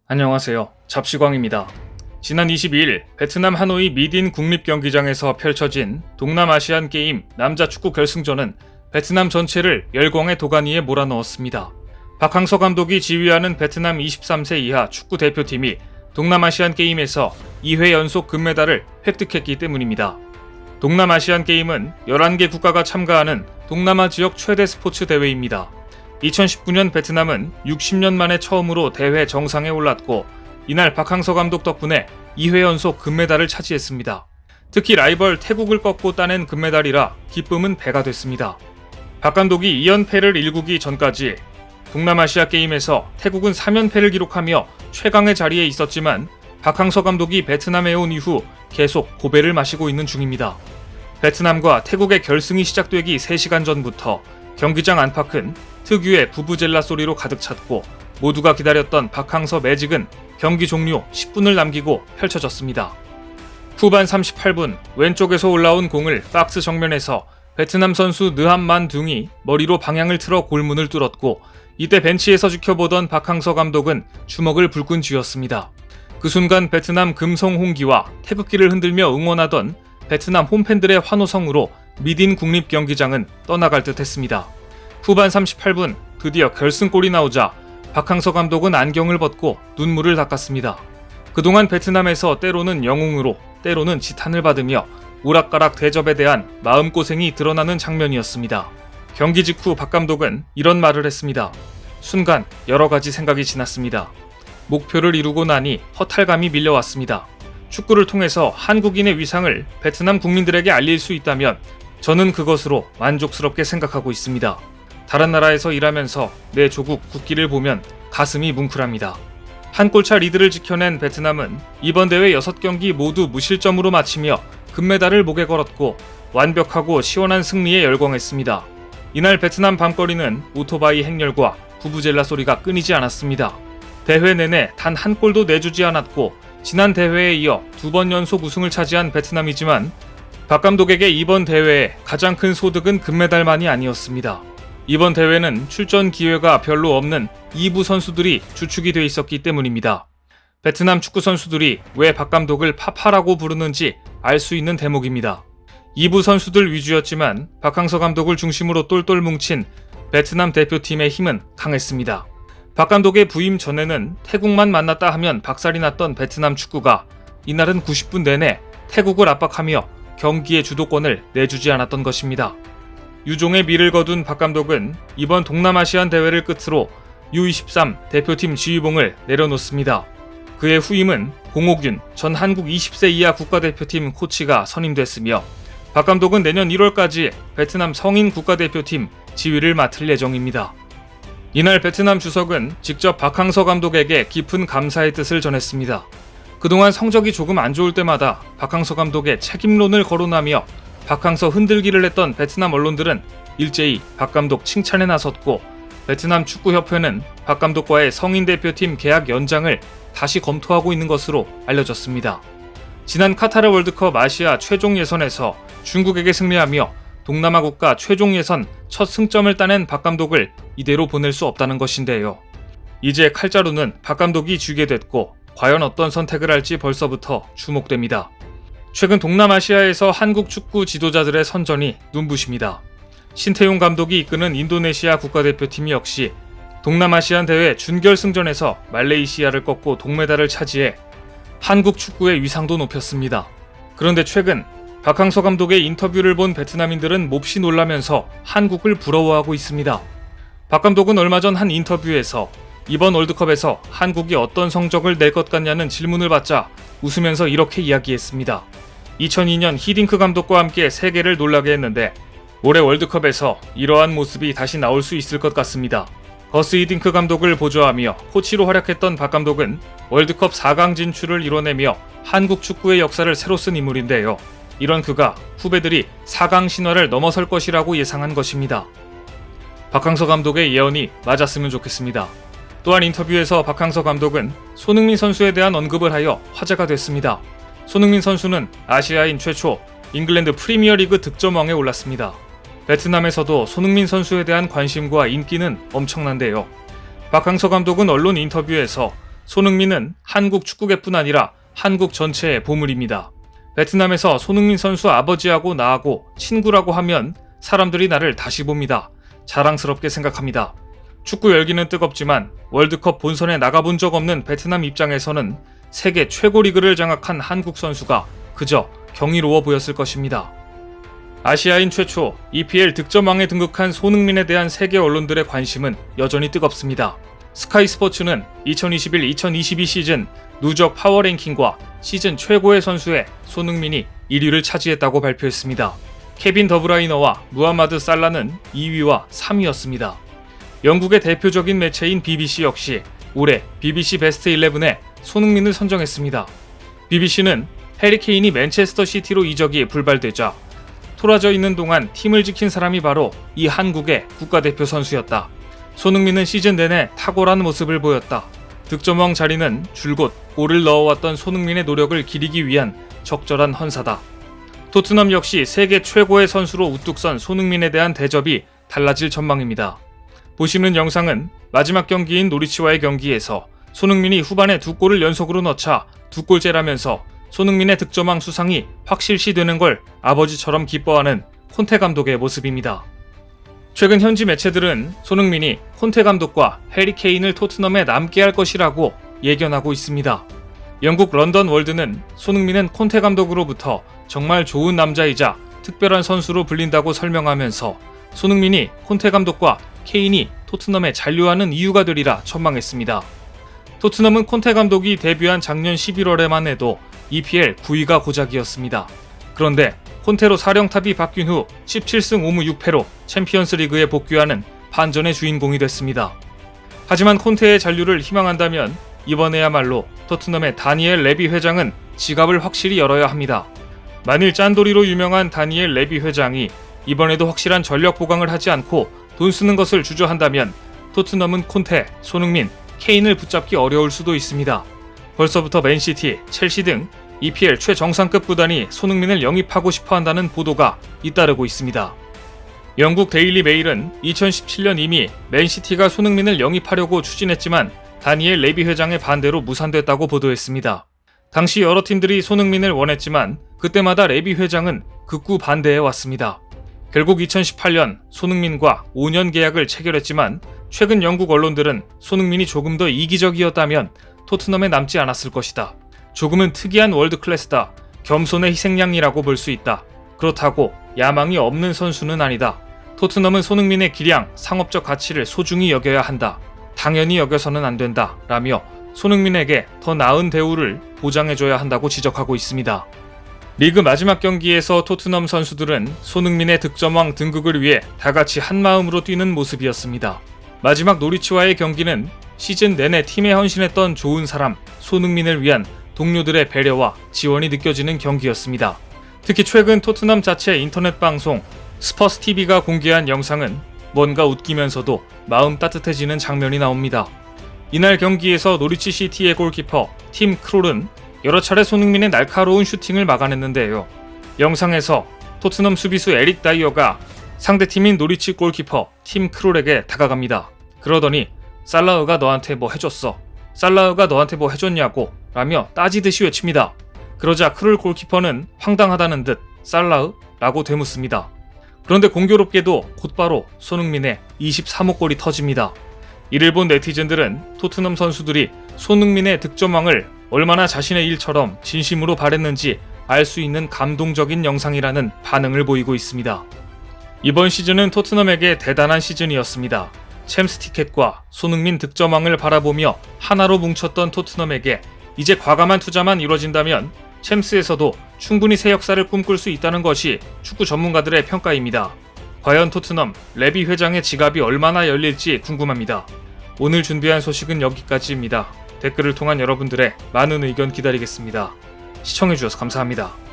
안녕하세요. 잡시광입니다. 지난 22일 베트남 하노이 미딘 국립경기장에서 펼쳐진 동남아시안 게임 남자 축구 결승전은 베트남 전체를 열광의 도가니에 몰아넣었습니다. 박항서 감독이 지휘하는 베트남 23세 이하 축구 대표팀이 동남아시안 게임에서 2회 연속 금메달을 획득했기 때문입니다. 동남아시안 게임은 11개 국가가 참가하는 동남아 지역 최대 스포츠 대회입니다. 2019년 베트남은 60년 만에 처음으로 대회 정상에 올랐고 이날 박항서 감독 덕분에 2회 연속 금메달을 차지했습니다. 특히 라이벌 태국을 꺾고 따낸 금메달이라 기쁨은 배가 됐습니다. 박 감독이 2연패를 일구기 전까지 동남아시아 게임에서 태국은 3연패를 기록하며 최강의 자리에 있었지만 박항서 감독이 베트남에 온 이후 계속 고배를 마시고 있는 중입니다. 베트남과 태국의 결승이 시작되기 3시간 전부터 경기장 안팎은 특유의 부부젤라 소리로 가득 찼고 모두가 기다렸던 박항서 매직은 경기 종료 10분을 남기고 펼쳐졌습니다. 후반 38분 왼쪽에서 올라온 공을 박스 정면에서 베트남 선수 느함만 둥이 머리로 방향을 틀어 골문을 뚫었고 이때 벤치에서 지켜보던 박항서 감독은 주먹을 불끈 쥐었습니다. 그 순간 베트남 금성 홍기와 태극기를 흔들며 응원하던 베트남 홈팬들의 환호성으로 미딘 국립경기장은 떠나갈 듯 했습니다. 후반 38분 드디어 결승골이 나오자 박항서 감독은 안경을 벗고 눈물을 닦았습니다. 그동안 베트남에서 때로는 영웅으로 때로는 지탄을 받으며 오락가락 대접에 대한 마음고생이 드러나는 장면이었습니다. 경기 직후 박 감독은 이런 말을 했습니다. 순간 여러 가지 생각이 지났습니다. 목표를 이루고 나니 허탈감이 밀려왔습니다. 축구를 통해서 한국인의 위상을 베트남 국민들에게 알릴 수 있다면 저는 그것으로 만족스럽게 생각하고 있습니다. 다른 나라에서 일하면서 내 조국 국기를 보면 가슴이 뭉클합니다. 한 골차 리드를 지켜낸 베트남은 이번 대회 6경기 모두 무실점으로 마치며 금메달을 목에 걸었고 완벽하고 시원한 승리에 열광했습니다. 이날 베트남 밤거리는 오토바이 행렬과 부부젤라 소리가 끊이지 않았습니다. 대회 내내 단 한 골도 내주지 않았고 지난 대회에 이어 2번 연속 우승을 차지한 베트남이지만 박 감독에게 이번 대회의 가장 큰 소득은 금메달만이 아니었습니다. 이번 대회는 출전 기회가 별로 없는 2부 선수들이 주축이 돼 있었기 때문입니다. 베트남 축구 선수들이 왜 박 감독을 파파라고 부르는지 알 수 있는 대목입니다. 2부 선수들 위주였지만 박항서 감독을 중심으로 똘똘 뭉친 베트남 대표팀의 힘은 강했습니다. 박 감독의 부임 전에는 태국만 만났다 하면 박살이 났던 베트남 축구가 이날은 90분 내내 태국을 압박하며 경기의 주도권을 내주지 않았던 것입니다. 유종의 미를 거둔 박 감독은 이번 동남아시안 대회를 끝으로 U23 대표팀 지휘봉을 내려놓습니다. 그의 후임은 공옥윤 전 한국 20세 이하 국가대표팀 코치가 선임됐으며 박 감독은 내년 1월까지 베트남 성인 국가대표팀 지휘를 맡을 예정입니다. 이날 베트남 주석은 직접 박항서 감독에게 깊은 감사의 뜻을 전했습니다. 그동안 성적이 조금 안 좋을 때마다 박항서 감독의 책임론을 거론하며 박항서 흔들기를 했던 베트남 언론들은 일제히 박 감독 칭찬에 나섰고 베트남 축구협회는 박 감독과의 성인 대표팀 계약 연장을 다시 검토하고 있는 것으로 알려졌습니다. 지난 카타르 월드컵 아시아 최종 예선에서 중국에게 승리하며 동남아 국가 최종 예선 첫 승점을 따낸 박 감독을 이대로 보낼 수 없다는 것인데요. 이제 칼자루는 박 감독이 쥐게 됐고 과연 어떤 선택을 할지 벌써부터 주목됩니다. 최근 동남아시아에서 한국 축구 지도자들의 선전이 눈부십니다. 신태용 감독이 이끄는 인도네시아 국가대표팀 역시 동남아시안 대회 준결승전에서 말레이시아를 꺾고 동메달을 차지해 한국 축구의 위상도 높였습니다. 그런데 최근 박항서 감독의 인터뷰를 본 베트남인들은 몹시 놀라면서 한국을 부러워하고 있습니다. 박 감독은 얼마 전 한 인터뷰에서 이번 월드컵에서 한국이 어떤 성적을 낼 것 같냐는 질문을 받자 웃으면서 이렇게 이야기했습니다. 2002년 히딩크 감독과 함께 세계를 놀라게 했는데 올해 월드컵에서 이러한 모습이 다시 나올 수 있을 것 같습니다. 거스 히딩크 감독을 보조하며 코치로 활약했던 박 감독은 월드컵 4강 진출을 이뤄내며 한국 축구의 역사를 새로 쓴 인물인데요. 이런 그가 후배들이 4강 신화를 넘어설 것이라고 예상한 것입니다. 박항서 감독의 예언이 맞았으면 좋겠습니다. 또한 인터뷰에서 박항서 감독은 손흥민 선수에 대한 언급을 하여 화제가 됐습니다. 손흥민 선수는 아시아인 최초 잉글랜드 프리미어리그 득점왕에 올랐습니다. 베트남에서도 손흥민 선수에 대한 관심과 인기는 엄청난데요. 박항서 감독은 언론 인터뷰에서 손흥민은 한국 축구계뿐 아니라 한국 전체의 보물입니다. 베트남에서 손흥민 선수 아버지하고 나하고 친구라고 하면 사람들이 나를 다시 봅니다. 자랑스럽게 생각합니다. 축구 열기는 뜨겁지만 월드컵 본선에 나가본 적 없는 베트남 입장에서는 세계 최고 리그를 장악한 한국 선수가 그저 경이로워 보였을 것입니다. 아시아인 최초 EPL 득점왕에 등극한 손흥민에 대한 세계 언론들의 관심은 여전히 뜨겁습니다. 스카이 스포츠는 2021-2022 시즌 누적 파워 랭킹과 시즌 최고의 선수에 손흥민이 1위를 차지했다고 발표했습니다. 케빈 더브라이너와 무하마드 살라는 2위와 3위였습니다. 영국의 대표적인 매체인 BBC 역시 올해 BBC 베스트 11에 손흥민을 선정했습니다. BBC는 해리 케인이 맨체스터 시티로 이적이 불발되자 토라져 있는 동안 팀을 지킨 사람이 바로 이 한국의 국가대표 선수였다. 손흥민은 시즌 내내 탁월한 모습을 보였다. 득점왕 자리는 줄곧 골을 넣어왔던 손흥민의 노력을 기리기 위한 적절한 헌사다. 토트넘 역시 세계 최고의 선수로 우뚝 선 손흥민에 대한 대접이 달라질 전망입니다. 보시는 영상은 마지막 경기인 노리치와의 경기에서 손흥민이 후반에 2골을 연속으로 넣자 2골째라면서 손흥민의 득점왕 수상이 확실시되는 걸 아버지처럼 기뻐하는 콘테 감독의 모습입니다. 최근 현지 매체들은 손흥민이 콘테 감독과 해리 케인을 토트넘에 남게 할 것이라고 예견하고 있습니다. 영국 런던 월드는 손흥민은 콘테 감독으로부터 정말 좋은 남자이자 특별한 선수로 불린다고 설명하면서 손흥민이 콘테 감독과 케인이 토트넘에 잔류하는 이유가 되리라 전망했습니다. 토트넘은 콘테 감독이 데뷔한 작년 11월에만 해도 EPL 9위가 고작이었습니다. 그런데 콘테로 사령탑이 바뀐 후 17승 5무 6패로 챔피언스 리그에 복귀하는 반전의 주인공이 됐습니다. 하지만 콘테의 잔류를 희망한다면 이번에야말로 토트넘의 다니엘 레비 회장은 지갑을 확실히 열어야 합니다. 만일 짠돌이로 유명한 다니엘 레비 회장이 이번에도 확실한 전력 보강을 하지 않고 돈 쓰는 것을 주저한다면 토트넘은 콘테, 손흥민, 케인을 붙잡기 어려울 수도 있습니다. 벌써부터 맨시티, 첼시 등 EPL 최정상급 구단이 손흥민을 영입하고 싶어한다는 보도가 잇따르고 있습니다. 영국 데일리 메일은 2017년 이미 맨시티가 손흥민을 영입하려고 추진했지만 다니엘 레비 회장의 반대로 무산됐다고 보도했습니다. 당시 여러 팀들이 손흥민을 원했지만 그때마다 레비 회장은 극구 반대해 왔습니다. 결국 2018년 손흥민과 5년 계약을 체결했지만 최근 영국 언론들은 손흥민이 조금 더 이기적이었다면 토트넘에 남지 않았을 것이다. 조금은 특이한 월드클래스다. 겸손의 희생양이라고 볼 수 있다. 그렇다고 야망이 없는 선수는 아니다. 토트넘은 손흥민의 기량, 상업적 가치를 소중히 여겨야 한다. 당연히 여겨서는 안 된다. 라며 손흥민에게 더 나은 대우를 보장해줘야 한다고 지적하고 있습니다. 리그 마지막 경기에서 토트넘 선수들은 손흥민의 득점왕 등극을 위해 다같이 한마음으로 뛰는 모습이었습니다. 마지막 노리치와의 경기는 시즌 내내 팀에 헌신했던 좋은 사람 손흥민을 위한 동료들의 배려와 지원이 느껴지는 경기였습니다. 특히 최근 토트넘 자체 인터넷 방송 스퍼스TV가 공개한 영상은 뭔가 웃기면서도 마음 따뜻해지는 장면이 나옵니다. 이날 경기에서 노리치 시티의 골키퍼 팀 크롤은 여러 차례 손흥민의 날카로운 슈팅을 막아냈는데요. 영상에서 토트넘 수비수 에릭 다이어가 상대팀인 노리치 골키퍼 팀 크롤에게 다가갑니다. 그러더니 살라흐가 너한테 뭐 해줬어? 살라흐가 너한테 뭐 해줬냐고? 라며 따지듯이 외칩니다. 그러자 크롤 골키퍼는 황당하다는 듯 살라흐? 라고 되묻습니다. 그런데 공교롭게도 곧바로 손흥민의 23호 골이 터집니다. 이를 본 네티즌들은 토트넘 선수들이 손흥민의 득점왕을 얼마나 자신의 일처럼 진심으로 바랬는지 알 수 있는 감동적인 영상이라는 반응을 보이고 있습니다. 이번 시즌은 토트넘에게 대단한 시즌이었습니다. 챔스 티켓과 손흥민 득점왕을 바라보며 하나로 뭉쳤던 토트넘에게 이제 과감한 투자만 이뤄진다면 챔스에서도 충분히 새 역사를 꿈꿀 수 있다는 것이 축구 전문가들의 평가입니다. 과연 토트넘 레비 회장의 지갑이 얼마나 열릴지 궁금합니다. 오늘 준비한 소식은 여기까지입니다. 댓글을 통한 여러분들의 많은 의견 기다리겠습니다. 시청해주셔서 감사합니다.